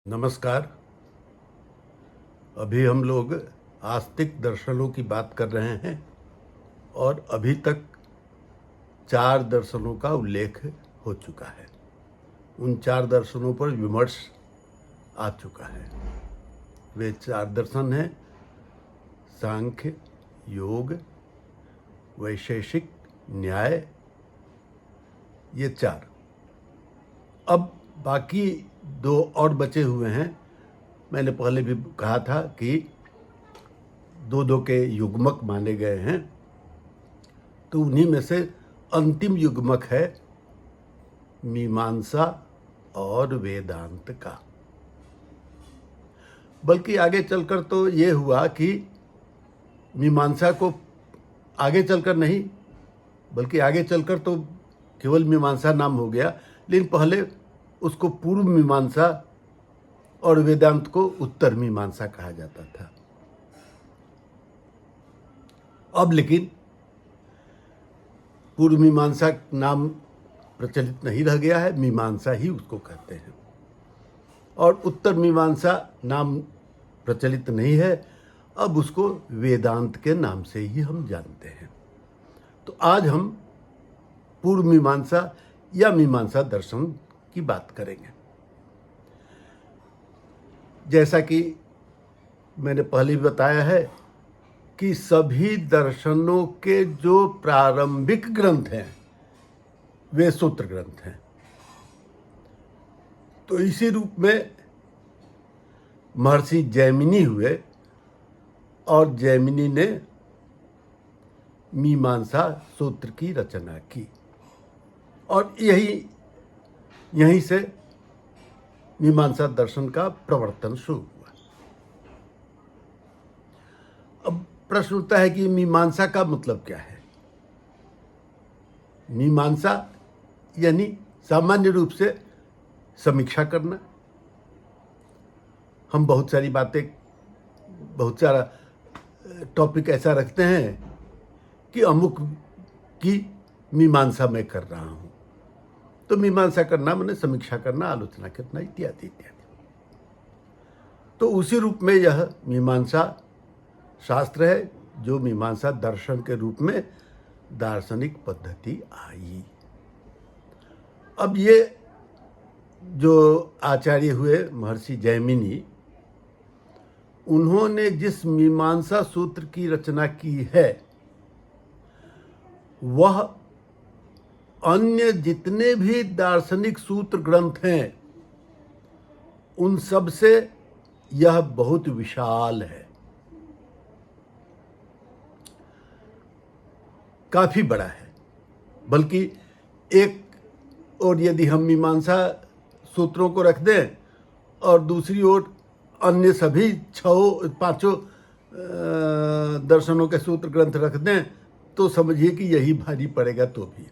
नमस्कार। अभी हम लोग आस्तिक दर्शनों की बात कर रहे हैं और अभी तक 4 दर्शनों का उल्लेख हो चुका है। उन 4 दर्शनों पर विमर्श आ चुका है। वे 4 दर्शन हैं: सांख्य, योग, वैशेषिक, न्याय। ये 4। अब बाकी 2 और बचे हुए हैं। मैंने पहले भी कहा था कि 2-2 के युग्मक माने गए हैं, तो उन्हीं में से अंतिम युग्मक है मीमांसा और वेदांत का। बल्कि आगे चलकर तो ये हुआ कि मीमांसा को आगे चलकर नहीं, बल्कि आगे चलकर तो केवल मीमांसा नाम हो गया, लेकिन पहले उसको पूर्व मीमांसा और वेदांत को उत्तर मीमांसा कहा जाता था। अब लेकिन पूर्व मीमांसा नाम प्रचलित नहीं रह गया है, मीमांसा ही उसको कहते हैं। और उत्तर मीमांसा नाम प्रचलित नहीं है, अब उसको वेदांत के नाम से ही हम जानते हैं। तो आज हम पूर्व मीमांसा या मीमांसा दर्शन की बात करेंगे। जैसा कि मैंने पहले भी बताया है कि सभी दर्शनों के जो प्रारंभिक ग्रंथ हैं वे सूत्र ग्रंथ हैं। तो इसी रूप में महर्षि जैमिनी हुए और जैमिनी ने मीमांसा सूत्र की रचना की और यहीं से मीमांसा दर्शन का प्रवर्तन शुरू हुआ। अब प्रश्न उठता है कि मीमांसा का मतलब क्या है। मीमांसा यानी सामान्य रूप से समीक्षा करना। हम बहुत सारा टॉपिक ऐसा रखते हैं कि अमुक की मीमांसा मैं कर रहा हूं, तो मीमांसा करना माने समीक्षा करना, आलोचना करना, इत्यादि इत्यादि। तो उसी रूप में यह मीमांसा शास्त्र है, जो मीमांसा दर्शन के रूप में दार्शनिक पद्धति आई। अब ये जो आचार्य हुए महर्षि जैमिनी, उन्होंने जिस मीमांसा सूत्र की रचना की है वह अन्य जितने भी दार्शनिक सूत्र ग्रंथ हैं उन सब से यह बहुत विशाल है, काफी बड़ा है। बल्कि एक और यदि हम मीमांसा सूत्रों को रख दें और दूसरी ओर अन्य सभी 5 दर्शनों के सूत्र ग्रंथ रख दें तो समझिए कि यही भारी पड़ेगा तो भी।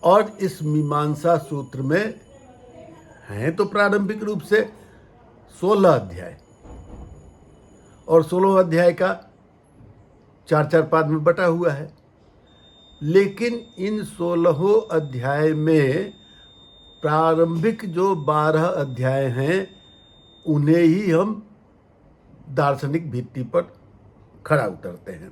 और इस मीमांसा सूत्र में हैं तो प्रारंभिक रूप से 16 अध्याय, और 16 अध्याय का 4-4 पाद में बटा हुआ है। लेकिन इन 16 अध्याय में प्रारंभिक जो 12 अध्याय हैं उन्हें ही हम दार्शनिक भित्ति पर खड़ा उतरते हैं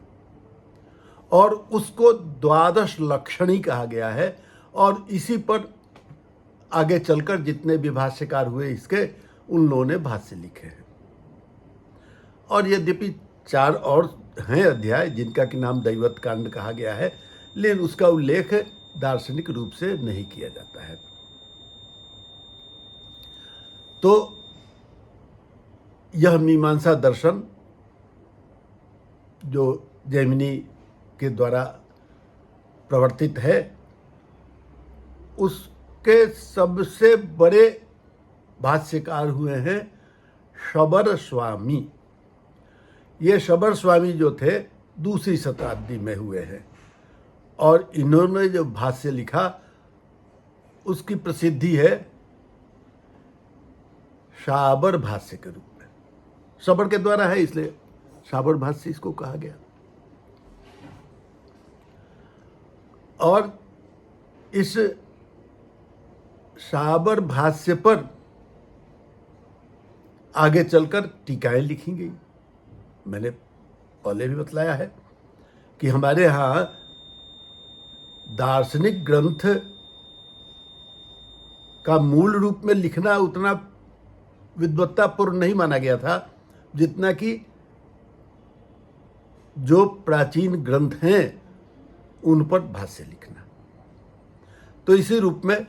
और उसको द्वादश लक्षणी कहा गया है। और इसी पर आगे चलकर जितने भी भाष्यकार हुए इसके, उन लोगों ने भाष्य लिखे हैं। और यद्यपि 4 और हैं अध्याय जिनका कि नाम दैवत कांड कहा गया है, लेकिन उसका उल्लेख दार्शनिक रूप से नहीं किया जाता है। तो यह मीमांसा दर्शन जो जैमिनी के द्वारा प्रवर्तित है, उसके सबसे बड़े भाष्यकार हुए हैं शबर स्वामी। ये शबर स्वामी जो थे दूसरी शताब्दी में हुए हैं और इन्होंने जो भाष्य लिखा उसकी प्रसिद्धि है शाबर भाष्य के रूप में। शबर के द्वारा है इसलिए शाबर भाष्य इसको कहा गया। और इस शाबर भाष्य पर आगे चलकर टीकाएं लिखी गई। मैंने पहले भी बतलाया है कि हमारे यहाँ दार्शनिक ग्रंथ का मूल रूप में लिखना उतना विद्वत्तापूर्ण नहीं माना गया था जितना कि जो प्राचीन ग्रंथ हैं उन पर भाष्य लिखना। तो इसी रूप में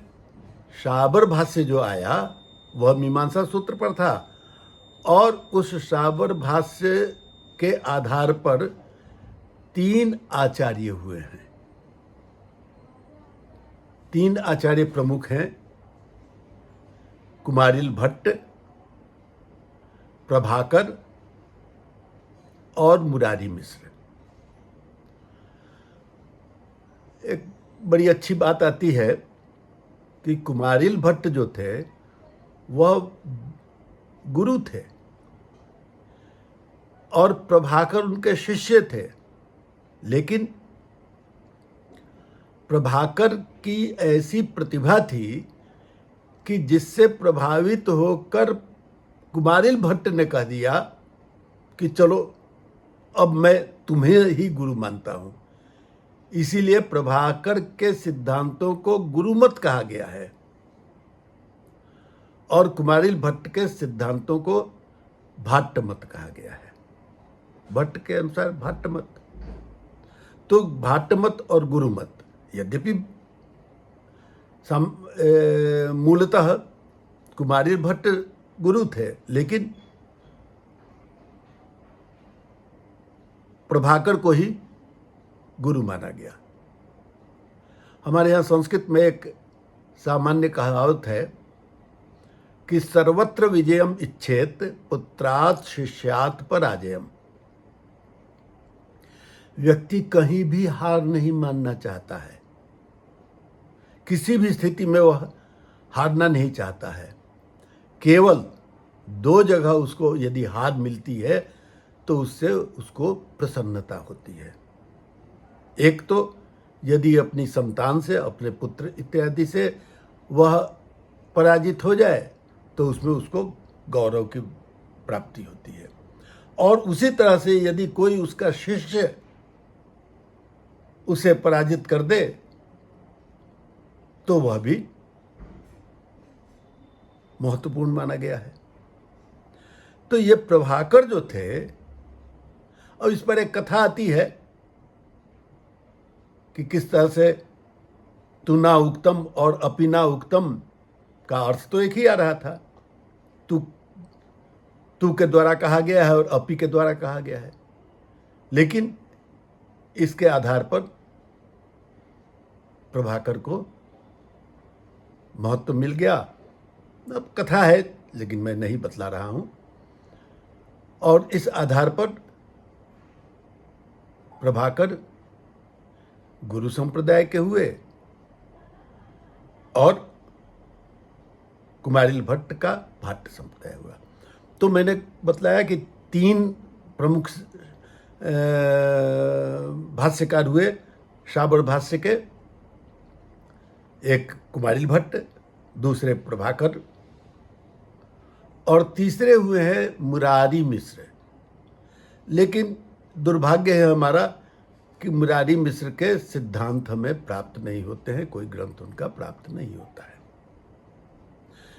शाबर भाष्य जो आया वह मीमांसा सूत्र पर था, और उस शाबर भाष्य के आधार पर 3 आचार्य हुए हैं। 3 आचार्य प्रमुख हैं, कुमारिल भट्ट, प्रभाकर और मुरारी मिश्र। एक बड़ी अच्छी बात आती है कि कुमारिल भट्ट जो थे वह गुरु थे और प्रभाकर उनके शिष्य थे, लेकिन प्रभाकर की ऐसी प्रतिभा थी कि जिससे प्रभावित होकर कुमारिल भट्ट ने कह दिया कि चलो अब मैं तुम्हें ही गुरु मानता हूं। इसीलिए प्रभाकर के सिद्धांतों को गुरुमत कहा गया है और कुमारिल भट्ट के सिद्धांतों को भाट्टमत कहा गया है। भट्ट के अनुसार भाट्टमत। तो भाट्टमत और गुरुमत, यद्यपि मूलतः कुमारिल भट्ट गुरु थे, लेकिन प्रभाकर को ही गुरु माना गया। हमारे यहाँ संस्कृत में एक सामान्य कहावत है कि सर्वत्र विजयम इच्छेत पुत्रात् शिष्यात् पराजयम। व्यक्ति कहीं भी हार नहीं मानना चाहता है, किसी भी स्थिति में वह हारना नहीं चाहता है। केवल 2 जगह उसको यदि हार मिलती है तो उससे उसको प्रसन्नता होती है। एक तो यदि अपनी संतान से, अपने पुत्र इत्यादि से वह पराजित हो जाए तो उसमें उसको गौरव की प्राप्ति होती है, और उसी तरह से यदि कोई उसका शिष्य उसे पराजित कर दे तो वह भी महत्वपूर्ण माना गया है। तो ये प्रभाकर जो थे, और इस पर एक कथा आती है कि किस तरह से तू ना उक्तम और अपि ना उक्तम का अर्थ तो एक ही आ रहा था। तू के द्वारा कहा गया है और अपि के द्वारा कहा गया है, लेकिन इसके आधार पर प्रभाकर को महत्व मिल गया। अब कथा है लेकिन मैं नहीं बतला रहा हूं। और इस आधार पर प्रभाकर गुरु संप्रदाय के हुए और कुमारिल भट्ट का भाट्ट संप्रदाय हुआ। तो मैंने बतलाया कि 3 प्रमुख भाष्यकार हुए शाबर भाष्य के, एक कुमारिल भट्ट, दूसरे प्रभाकर, और तीसरे हुए हैं मुरारी मिश्र। लेकिन दुर्भाग्य है हमारा कि मुरारी मिश्र के सिद्धांत हमें प्राप्त नहीं होते हैं, कोई ग्रंथ उनका प्राप्त नहीं होता है।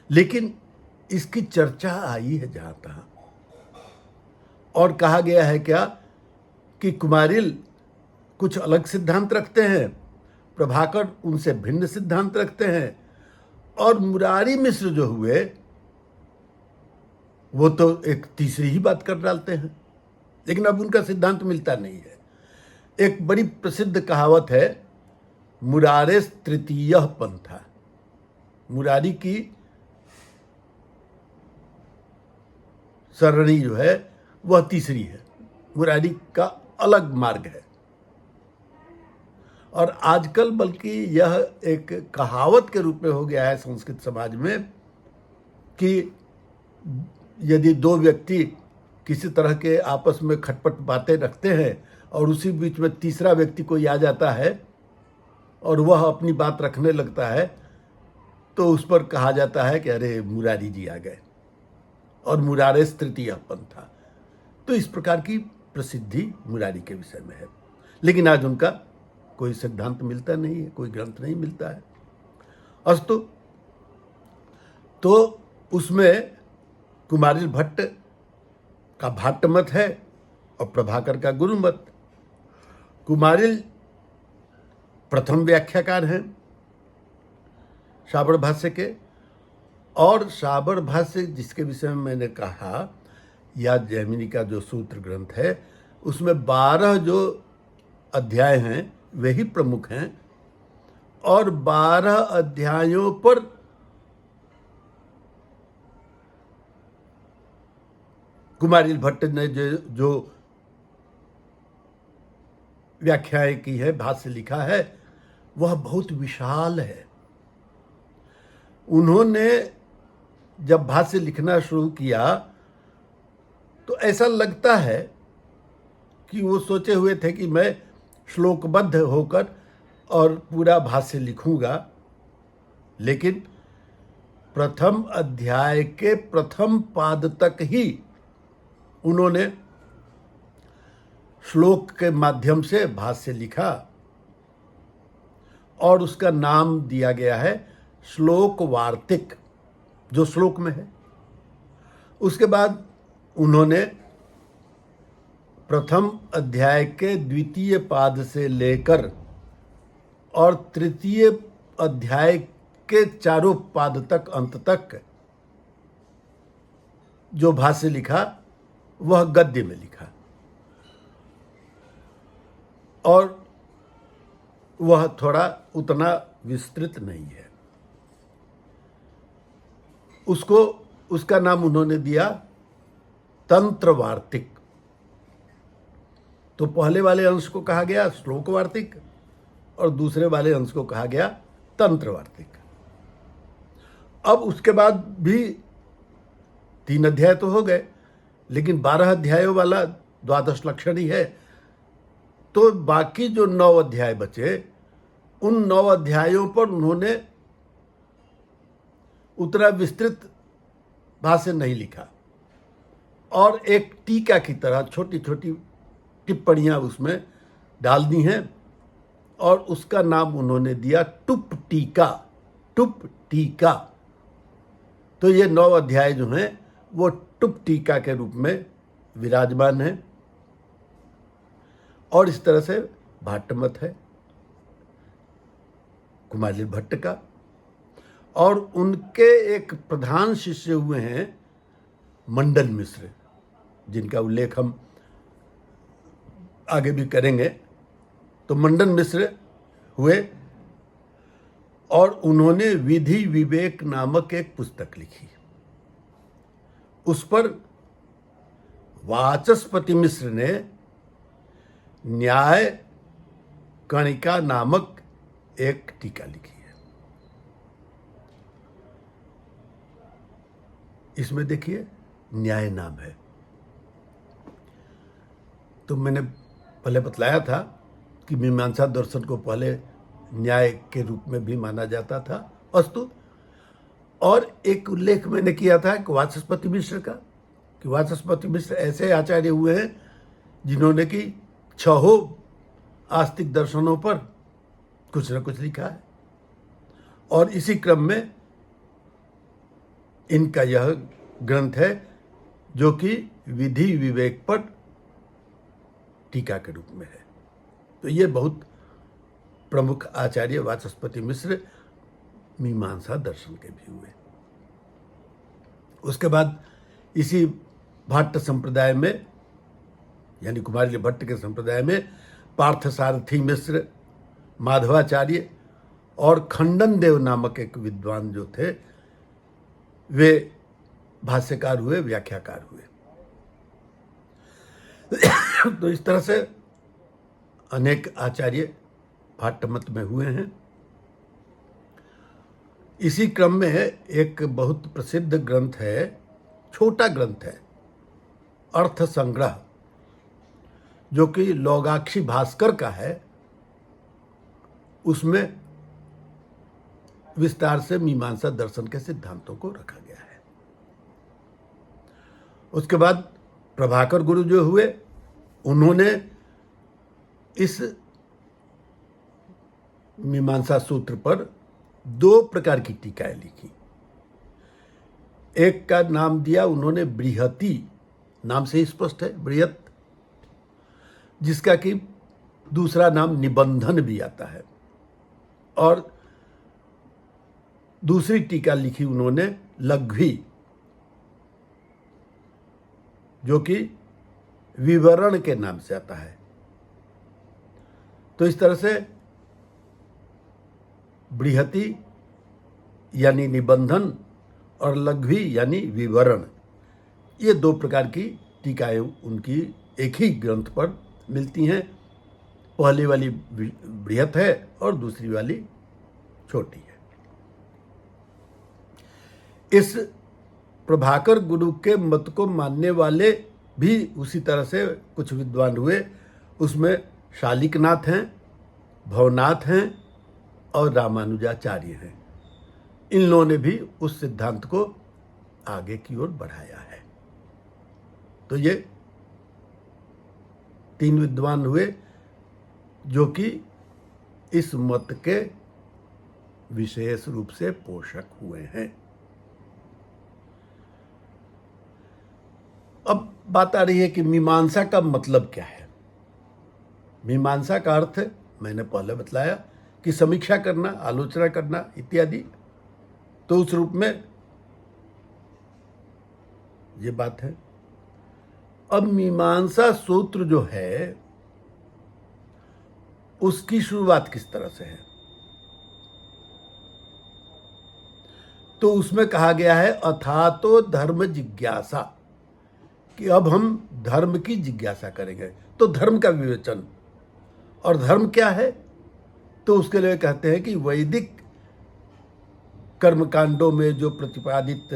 लेकिन इसकी चर्चा आई है जहां तहां, और कहा गया है क्या कि कुमारिल कुछ अलग सिद्धांत रखते हैं, प्रभाकर उनसे भिन्न सिद्धांत रखते हैं, और मुरारी मिश्र जो हुए वो तो एक तीसरी ही बात कर डालते हैं, लेकिन अब उनका सिद्धांत मिलता नहीं है। एक बड़ी प्रसिद्ध कहावत है, मुरारेस तृतीयः पंथा। मुरारी की सरणी जो है वह तीसरी है, मुरारी का अलग मार्ग है। और आजकल बल्कि यह एक कहावत के रूप में हो गया है संस्कृत समाज में कि यदि 2 व्यक्ति किसी तरह के आपस में खटपट बातें रखते हैं और उसी बीच में तीसरा व्यक्ति कोई आ जाता है और वह अपनी बात रखने लगता है, तो उस पर कहा जाता है कि अरे मुरारी जी आ गए। और मुरारेस तृतीय पंथा। तो इस प्रकार की प्रसिद्धि मुरारी के विषय में है, लेकिन आज उनका कोई सिद्धांत मिलता नहीं है, कोई ग्रंथ नहीं मिलता है। अस्तु, तो उसमें कुमारिल भट्ट का भाट्ट मत है और प्रभाकर का गुरु मत। कुमारिल प्रथम व्याख्याकार हैं शाबर भाष्य के, और शाबर भाष्य जिसके विषय में मैंने कहा, या जैमिनी का जो सूत्र ग्रंथ है, उसमें 12 जो अध्याय हैं वही प्रमुख हैं, और 12 अध्यायों पर कुमारिल भट्ट ने जो व्याख्याएं की है, भाष्य लिखा है, वह बहुत विशाल है। उन्होंने जब भाष्य लिखना शुरू किया तो ऐसा लगता है कि वो सोचे हुए थे कि मैं श्लोकबद्ध होकर और पूरा भाष्य लिखूंगा, लेकिन प्रथम अध्याय के प्रथम पाद तक ही उन्होंने श्लोक के माध्यम से भाष्य लिखा, और उसका नाम दिया गया है श्लोक वार्तिक, जो श्लोक में है। उसके बाद उन्होंने प्रथम अध्याय के द्वितीय पाद से लेकर और तृतीय अध्याय के चारों पाद तक, अंत तक जो भाष्य लिखा वह गद्य में लिखा, और वह थोड़ा उतना विस्तृत नहीं है। उसका नाम उन्होंने दिया तंत्र वार्तिक। तो पहले वाले अंश को कहा गया श्लोक वार्तिक, और दूसरे वाले अंश को कहा गया तंत्र वार्तिक। अब उसके बाद भी 3 अध्याय तो हो गए, लेकिन 12 अध्यायों वाला द्वादश लक्षण ही है। तो बाकी जो 9 अध्याय बचे, उन 9 अध्यायों पर उन्होंने उतना विस्तृत भाष्य नहीं लिखा, और एक टीका की तरह छोटी छोटी टिप्पणियां उसमें डाल दी हैं, और उसका नाम उन्होंने दिया टुप टीका। टुप टीका। तो ये 9 अध्याय जो हैं वो टुप टीका के रूप में विराजमान हैं, और इस तरह से भाट्ट मत है कुमारिल भट्ट का। और उनके एक प्रधान शिष्य हुए हैं मंडन मिश्र, जिनका उल्लेख हम आगे भी करेंगे। तो मंडन मिश्र हुए, और उन्होंने विधि विवेक नामक एक पुस्तक लिखी। उस पर वाचस्पति मिश्र ने न्याय कणिका नामक एक टीका लिखी है। इसमें देखिए न्याय नाम है। तो मैंने पहले बतलाया था कि मीमांसा दर्शन को पहले न्याय के रूप में भी माना जाता था, अस्तु। और एक उल्लेख मैंने किया था कि वाचस्पति मिश्र का, कि वाचस्पति मिश्र ऐसे आचार्य हुए हैं जिन्होंने कि 6 आस्तिक दर्शनों पर कुछ न कुछ लिखा है, और इसी क्रम में इनका यह ग्रंथ है जो कि विधि विवेक पर टीका के रूप में है। तो ये बहुत प्रमुख आचार्य वाचस्पति मिश्र मीमांसा दर्शन के भी हुए। उसके बाद इसी भाट्ट संप्रदाय में, यानी कुमारिल भट्ट के संप्रदाय में, पार्थसारथी मिश्र, माधवाचार्य और खंडन देव नामक एक विद्वान जो थे, वे भाष्यकार हुए, व्याख्याकार हुए। तो इस तरह से अनेक आचार्य भाट्ट मत में हुए हैं। इसी क्रम में है एक बहुत प्रसिद्ध ग्रंथ है, छोटा ग्रंथ है, अर्थ संग्रह, जो कि लोगाक्षी भास्कर का है। उसमें विस्तार से मीमांसा दर्शन के सिद्धांतों को रखा गया है। उसके बाद प्रभाकर गुरु जो हुए, उन्होंने इस मीमांसा सूत्र पर 2 प्रकार की टीकाएं लिखी। एक का नाम दिया उन्होंने बृहति, नाम से ही स्पष्ट है बृहत, जिसका कि दूसरा नाम निबंधन भी आता है। और दूसरी टीका लिखी उन्होंने लघ्वी, जो कि विवरण के नाम से आता है। तो इस तरह से बृहति यानी निबंधन और लघ्वी यानी विवरण, ये 2 प्रकार की टीकाएं उनकी एक ही ग्रंथ पर मिलती हैं। पहली वाली बृहत है और दूसरी वाली छोटी है। इस प्रभाकर गुरु के मत को मानने वाले भी उसी तरह से कुछ विद्वान हुए। उसमें शालिकनाथ हैं, भवनाथ हैं और रामानुजाचार्य हैं। इन लोगों ने भी उस सिद्धांत को आगे की ओर बढ़ाया है। तो ये 3 विद्वान हुए जो कि इस मत के विशेष रूप से पोषक हुए हैं। अब बात आ रही है कि मीमांसा का मतलब क्या है। मीमांसा का अर्थ मैंने पहले बतलाया कि समीक्षा करना, आलोचना करना इत्यादि। तो उस रूप में ये बात है। अब मीमांसा सूत्र जो है उसकी शुरुआत किस तरह से है, तो उसमें कहा गया है अथातो धर्म जिज्ञासा, कि अब हम धर्म की जिज्ञासा करेंगे। तो धर्म का विवेचन, और धर्म क्या है, तो उसके लिए कहते हैं कि वैदिक कर्मकांडों में जो प्रतिपादित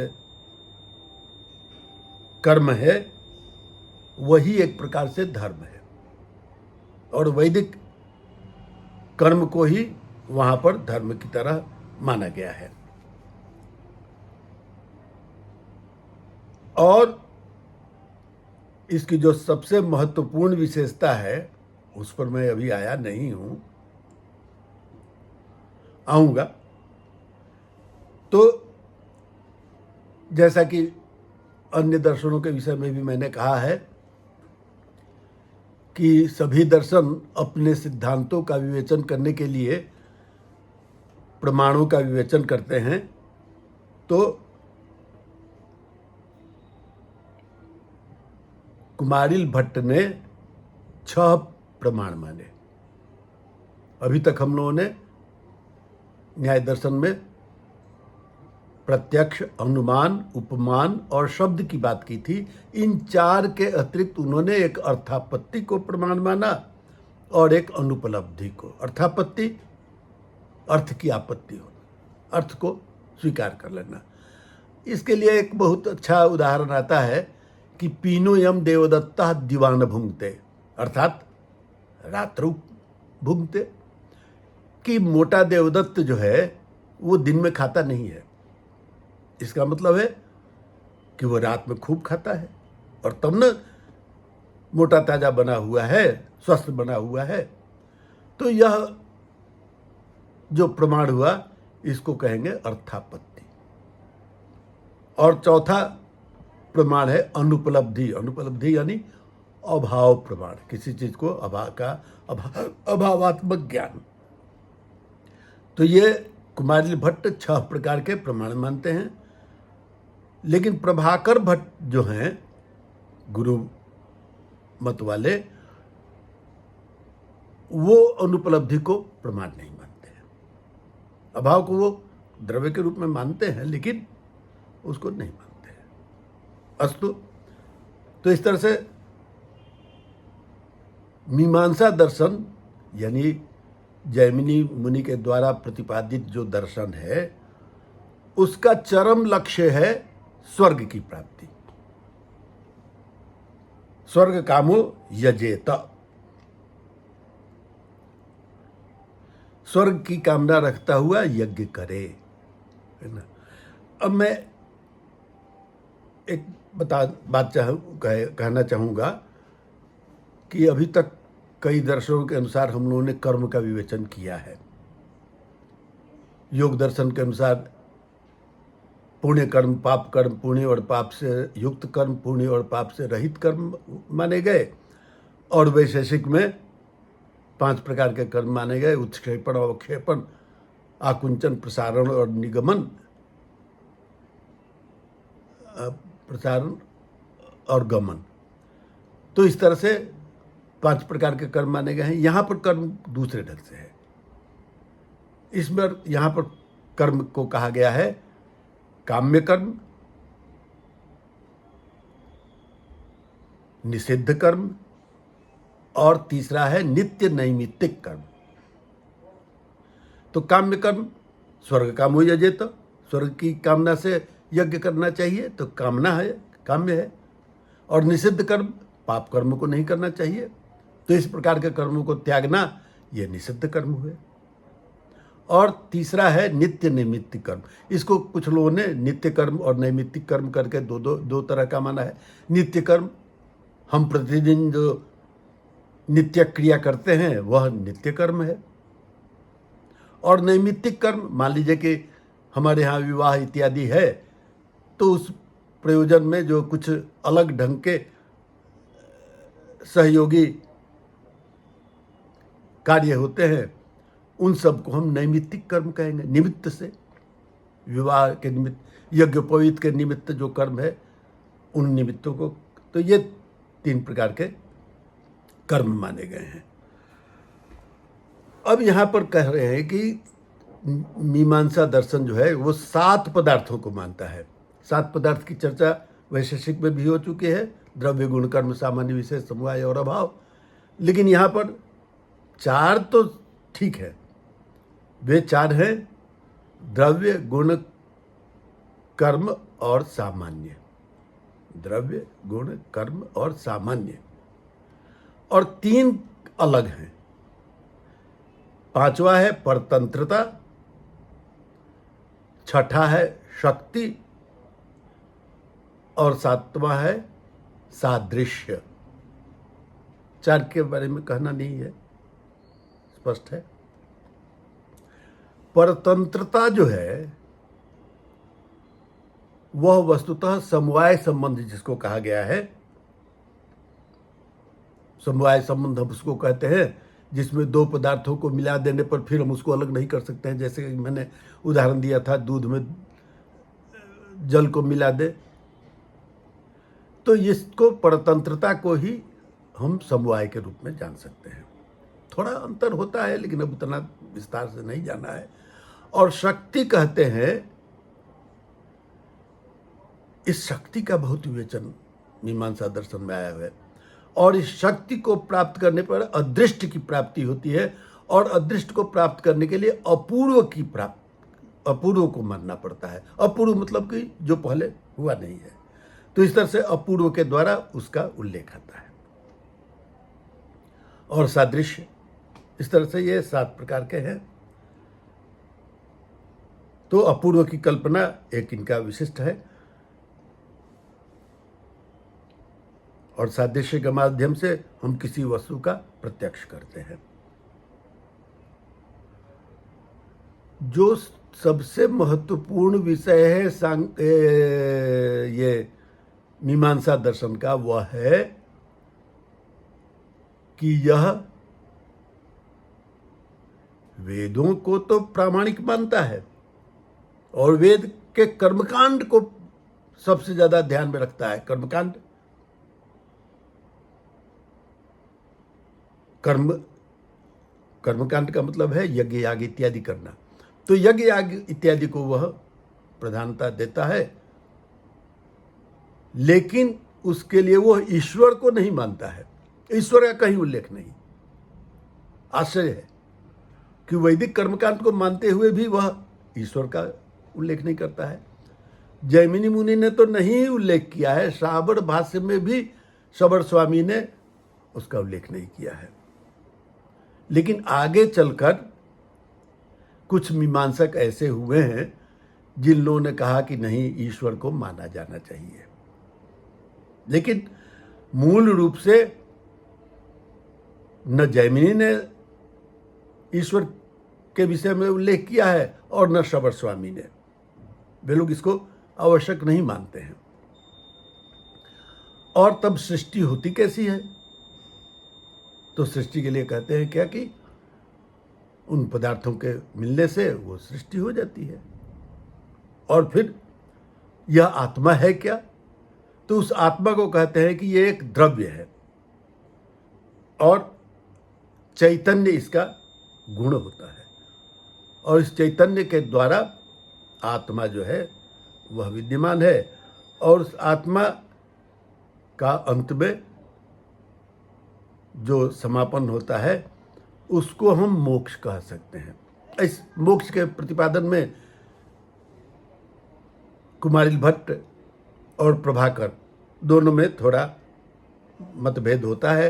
कर्म है वही एक प्रकार से धर्म है, और वैदिक कर्म को ही वहां पर धर्म की तरह माना गया है। और इसकी जो सबसे महत्वपूर्ण विशेषता है उस पर मैं अभी आया नहीं हूं, आऊंगा। तो जैसा कि अन्य दर्शनों के विषय में भी मैंने कहा है कि सभी दर्शन अपने सिद्धांतों का विवेचन करने के लिए प्रमाणों का विवेचन करते हैं। तो कुमारिल भट्ट ने 6 प्रमाण माने। अभी तक हम लोगों ने न्याय दर्शन में प्रत्यक्ष, अनुमान, उपमान और शब्द की बात की थी। इन 4 के अतिरिक्त उन्होंने एक अर्थापत्ति को प्रमाण माना और एक अनुपलब्धि को। अर्थापत्ति, अर्थ की आपत्ति हो, अर्थ को स्वीकार कर लेना। इसके लिए एक बहुत अच्छा उदाहरण आता है कि पीनो यम देवदत्ता दीवान भुंगते, अर्थात रात्रु भुंगते, कि मोटा देवदत्त जो है वो दिन में खाता नहीं है। इसका मतलब है कि वो रात में खूब खाता है, और तब न मोटा ताजा बना हुआ है, स्वस्थ बना हुआ है। तो यह जो प्रमाण हुआ इसको कहेंगे अर्थापत्ति। और चौथा प्रमाण है अनुपलब्धि। अनुपलब्धि यानी अभाव प्रमाण, किसी चीज को अभावात्मक ज्ञान। तो ये कुमारिल भट्ट 6 प्रकार के प्रमाण मानते हैं। लेकिन प्रभाकर भट्ट जो हैं गुरु मत वाले, वो अनुपलब्धि को प्रमाण नहीं मानते हैं। अभाव को वो द्रव्य के रूप में मानते हैं लेकिन उसको नहीं मानते हैं। अस्तु, तो इस तरह से मीमांसा दर्शन यानी जैमिनी मुनि के द्वारा प्रतिपादित जो दर्शन है उसका चरम लक्ष्य है स्वर्ग की प्राप्ति। स्वर्ग कामो यजेत, स्वर्ग की कामना रखता हुआ यज्ञ करे, है ना। अब मैं एक कहना चाहूँगा कि अभी तक कई दर्शनों के अनुसार हम लोगों ने कर्म का विवेचन किया है। योग दर्शन के अनुसार पुण्य कर्म, पाप कर्म, पुण्य और पाप से युक्त कर्म, पुण्य और पाप से रहित कर्म माने गए, और वैशेषिक में 5 प्रकार के कर्म माने गए: उत्क्षेपण, अवक्षेपण, आकुंचन, प्रसारण और निगमन, प्रसारण और गमन। तो इस तरह से 5 प्रकार के कर्म माने गए हैं। यहाँ पर कर्म दूसरे ढंग से है। इसमें यहाँ पर कर्म को कहा गया है काम्य कर्म, निषिद्ध कर्म, और तीसरा है नित्य नैमित्तिक कर्म। तो काम्य कर्म, स्वर्ग कामो यजेत, स्वर्ग की कामना से यज्ञ करना चाहिए, तो कामना है, काम्य है। और निषिद्ध कर्म, पाप कर्म को नहीं करना चाहिए, तो इस प्रकार के कर्मों को त्यागना, ये निषिद्ध कर्म हुए। और तीसरा है नित्य नैमित्तिक कर्म। इसको कुछ लोगों ने नित्य कर्म और नैमित्तिक कर्म करके दो तरह का माना है। नित्य कर्म, हम प्रतिदिन जो नित्य क्रिया करते हैं वह नित्य कर्म है। और नैमित्तिक कर्म, मान लीजिए कि हमारे यहाँ विवाह इत्यादि है, तो उस प्रयोजन में जो कुछ अलग ढंग के सहयोगी कार्य होते हैं, उन सब को हम नैमित्तिक कर्म कहेंगे। निमित्त से, विवाह के निमित्त, यज्ञोपवीत के निमित्त जो कर्म है, उन निमित्तों को, तो ये 3 प्रकार के कर्म माने गए हैं। अब यहाँ पर कह रहे हैं कि मीमांसा दर्शन जो है वो 7 पदार्थों को मानता है। 7 पदार्थ की चर्चा वैशेषिक में भी हो चुकी है: द्रव्य, गुण, कर्म, सामान्य, विशेष, समवाय और अभाव। लेकिन यहाँ पर 4 तो ठीक है, वे 4 हैं: द्रव्य, गुण, कर्म और सामान्य। द्रव्य, गुण, कर्म और सामान्य। और 3 अलग हैं। 5वां है परतंत्रता, 6ठा है शक्ति, और 7वां है सादृश्य। 4 के बारे में कहना नहीं है, स्पष्ट है। परतंत्रता जो है वह वस्तुतः समवाय संबंध जिसको कहा गया है, समवाय संबंध हम उसको कहते हैं जिसमें 2 पदार्थों को मिला देने पर फिर हम उसको अलग नहीं कर सकते हैं। जैसे कि मैंने उदाहरण दिया था, दूध में जल को मिला दे, तो इसको परतंत्रता को ही हम समवाय के रूप में जान सकते हैं। थोड़ा अंतर होता है, लेकिन अब उतना विस्तार से नहीं जाना है। और शक्ति कहते हैं, इस शक्ति का बहुत विवेचन मीमांसा दर्शन में आया हुआ है। और इस शक्ति को प्राप्त करने पर अदृष्ट की प्राप्ति होती है, और अदृष्ट को प्राप्त करने के लिए अपूर्व को मानना पड़ता है। अपूर्व मतलब कि जो पहले हुआ नहीं है, तो इस तरह से अपूर्व के द्वारा उसका उल्लेख आता है। और सादृश्य, इस तरह से ये 7 प्रकार के हैं। तो अपूर्व की कल्पना एक इनका विशिष्ट है, और सादृश्य के माध्यम से हम किसी वस्तु का प्रत्यक्ष करते हैं। जो सबसे महत्वपूर्ण विषय है ये मीमांसा दर्शन का, वह है कि यह वेदों को तो प्रामाणिक मानता है, और वेद के कर्मकांड को सबसे ज्यादा ध्यान में रखता है। कर्मकांड का मतलब है यज्ञ, याग इत्यादि करना। तो यज्ञ, याग इत्यादि को वह प्रधानता देता है, लेकिन उसके लिए वह ईश्वर को नहीं मानता है। ईश्वर का कहीं उल्लेख नहीं। आश्चर्य है कि वैदिक कर्मकांड को मानते हुए भी वह ईश्वर का उल्लेख नहीं करता है। जैमिनी मुनि ने तो नहीं उल्लेख किया है, श्रावण भाष्य में भी शबर स्वामी ने उसका उल्लेख नहीं किया है। लेकिन आगे चलकर कुछ मीमांसक ऐसे हुए हैं जिन लोगों ने कहा कि नहीं, ईश्वर को माना जाना चाहिए। लेकिन मूल रूप से न जैमिनी ने ईश्वर के विषय में उल्लेख किया है और न शबर स्वामी ने। वे लोग इसको आवश्यक नहीं मानते हैं। और तब सृष्टि होती कैसी है? तो सृष्टि के लिए कहते हैं क्या कि उन पदार्थों के मिलने से वो सृष्टि हो जाती है। और फिर यह आत्मा है क्या? तो उस आत्मा को कहते हैं कि ये एक द्रव्य है और चैतन्य इसका गुण होता है, और इस चैतन्य के द्वारा आत्मा जो है वह विद्यमान है, और उस आत्मा का अंत में जो समापन होता है उसको हम मोक्ष कह सकते हैं। इस मोक्ष के प्रतिपादन में कुमारिल भट्ट और प्रभाकर दोनों में थोड़ा मतभेद होता है।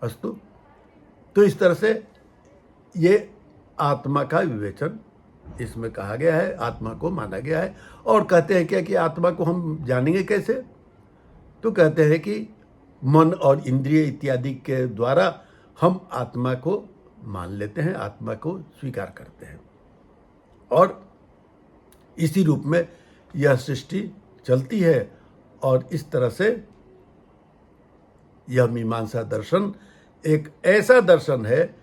अस्तु, तो इस तरह से ये आत्मा का विवेचन इसमें कहा गया है, आत्मा को माना गया है। और कहते हैं क्या कि आत्मा को हम जानेंगे कैसे? तो कहते हैं कि मन और इंद्रिय इत्यादि के द्वारा हम आत्मा को मान लेते हैं, आत्मा को स्वीकार करते हैं, और इसी रूप में यह सृष्टि चलती है। और इस तरह से यह मीमांसा दर्शन एक ऐसा दर्शन है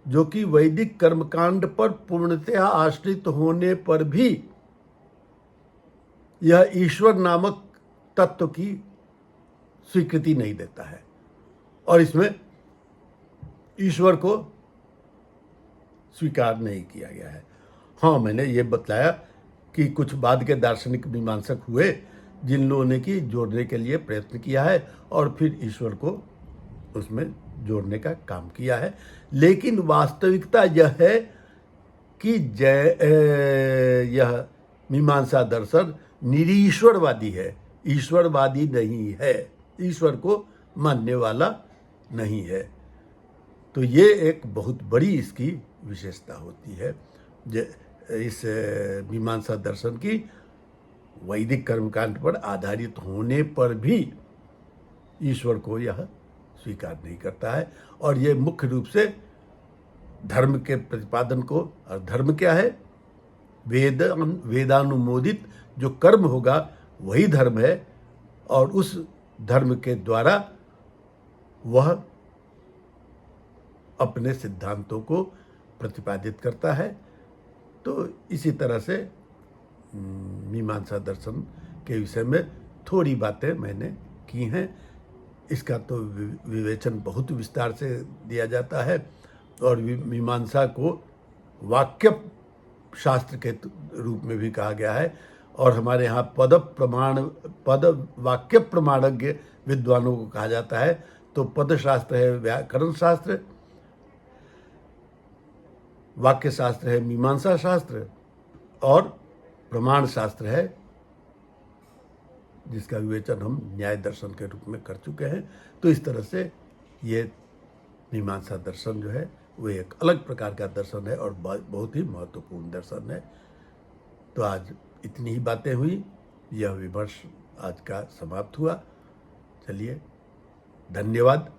जो कि वैदिक कर्मकांड पर पूर्णतः आश्रित होने पर भी यह ईश्वर नामक तत्व की स्वीकृति नहीं देता है, और इसमें ईश्वर को स्वीकार नहीं किया गया है। हाँ, मैंने ये बतलाया कि कुछ बाद के दार्शनिक मीमांसक हुए जिन लोगों ने कि जोड़ने के लिए प्रयत्न किया है और फिर ईश्वर को उसमें जोड़ने का काम किया है। लेकिन वास्तविकता यह है कि यह मीमांसा दर्शन निरीश्वरवादी है, ईश्वरवादी नहीं है, ईश्वर को मानने वाला नहीं है। तो ये एक बहुत बड़ी इसकी विशेषता होती है। इस मीमांसा दर्शन की वैदिक कर्मकांड पर आधारित होने पर भी ईश्वर को यह स्वीकार नहीं करता है, और ये मुख्य रूप से धर्म के प्रतिपादन को, और धर्म क्या है? वेदानुमोदित जो कर्म होगा वही धर्म है, और उस धर्म के द्वारा वह अपने सिद्धांतों को प्रतिपादित करता है। तो इसी तरह से मीमांसा दर्शन के विषय में थोड़ी बातें मैंने की हैं। इसका तो विवेचन बहुत विस्तार से दिया जाता है, और मीमांसा को वाक्य शास्त्र के रूप में भी कहा गया है, और हमारे यहाँ पद वाक्य प्रमाणज्ञ विद्वानों को कहा जाता है। तो पद शास्त्र है व्याकरण शास्त्र, वाक्य शास्त्र है मीमांसा शास्त्र, और प्रमाण शास्त्र है जिसका विवेचन हम न्याय दर्शन के रूप में कर चुके हैं। तो इस तरह से ये मीमांसा दर्शन जो है वो एक अलग प्रकार का दर्शन है और बहुत ही महत्वपूर्ण दर्शन है। तो आज इतनी ही बातें हुई, यह विमर्श आज का समाप्त हुआ। चलिए, धन्यवाद।